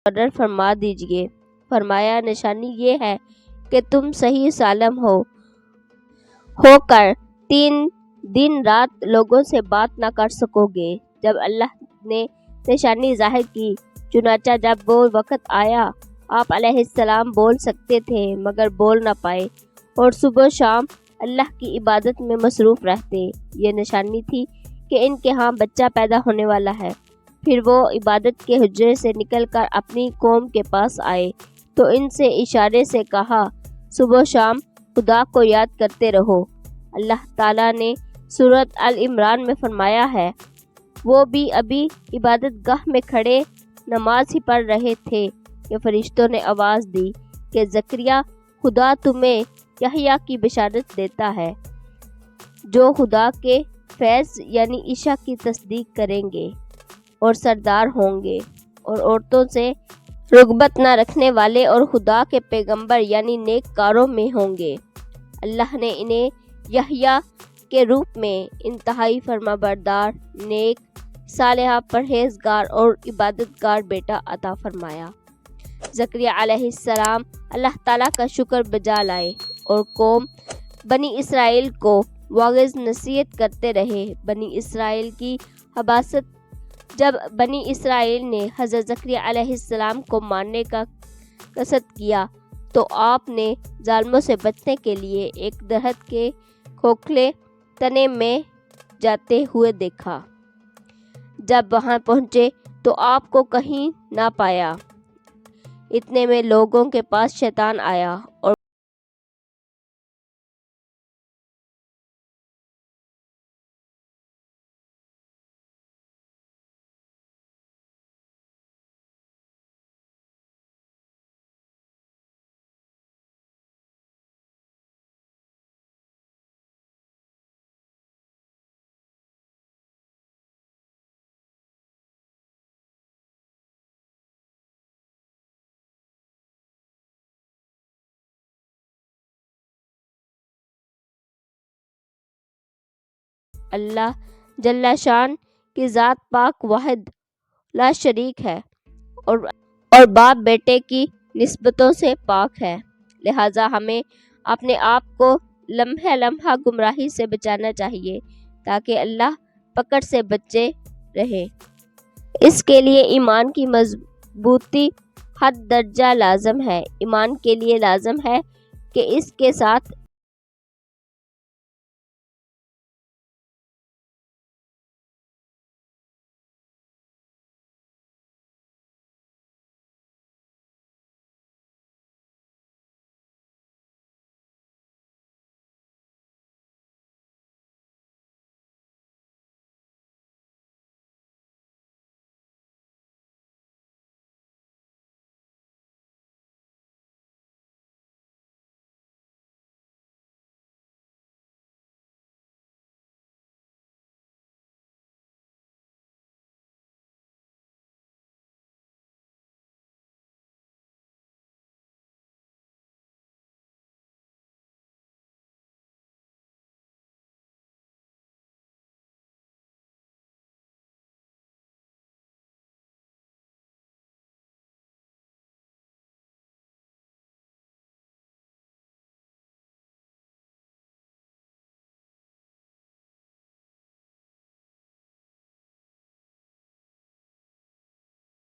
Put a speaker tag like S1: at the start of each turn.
S1: مقرر فرما دیجیے۔ فرمایا نشانی یہ ہے کہ تم صحیح سالم ہو کر 3 دن رات لوگوں سے بات نہ کر سکو گے۔ جب اللہ نے نشانی ظاہر کی، چنانچہ جب وہ وقت آیا آپ علیہ السلام بول سکتے تھے مگر بول نہ پائے اور صبح و شام اللہ کی عبادت میں مصروف رہتے۔ یہ نشانی تھی کہ ان کے ہاں بچہ پیدا ہونے والا ہے۔ پھر وہ عبادت کے حجرے سے نکل کر اپنی قوم کے پاس آئے تو ان سے اشارے سے کہا صبح و شام خدا کو یاد کرتے رہو۔ اللہ تعالیٰ نے سورۃ آل عمران میں فرمایا ہے، وہ بھی ابھی عبادت گاہ میں کھڑے نماز ہی پڑھ رہے تھے کہ فرشتوں نے آواز دی کہ زکریا خدا تمہیں یحییٰ کی بشارت دیتا ہے جو خدا کے فیض یعنی عیسیٰ کی تصدیق کریں گے اور سردار ہوں گے اور عورتوں سے رغبت نہ رکھنے والے اور خدا کے پیغمبر یعنی نیک کاروں میں ہوں گے۔ اللہ نے انہیں یحییٰ کے روپ میں انتہائی فرمانبردار، نیک، صالح، پرہیزگار اور عبادت گار بیٹا عطا فرمایا۔ زکریا علیہ السلام اللہ تعالیٰ کا شکر بجا لائے اور قوم بنی اسرائیل کو واعظ نصیحت کرتے رہے۔ بنی اسرائیل کی حباست جب بنی اسرائیل نے حضرت زکریا علیہ السلام کو مارنے کا قصد کیا تو آپ نے ظالموں سے بچنے کے لیے ایک درخت کے کھوکھلے تنے میں جاتے ہوئے دیکھا۔ جب وہاں پہنچے تو آپ کو کہیں نہ پایا۔ اتنے میں لوگوں کے پاس شیطان آیا اور اللہ جل شان کی ذات پاک واحد لا شریک ہے اور باپ بیٹے کی نسبتوں سے پاک ہے، لہٰذا ہمیں اپنے آپ کو لمحہ لمحہ گمراہی سے بچانا چاہیے تاکہ اللہ پکڑ سے بچے رہیں۔ اس کے لیے ایمان کی مضبوطی حد درجہ لازم ہے۔ ایمان کے لیے لازم ہے کہ اس کے ساتھ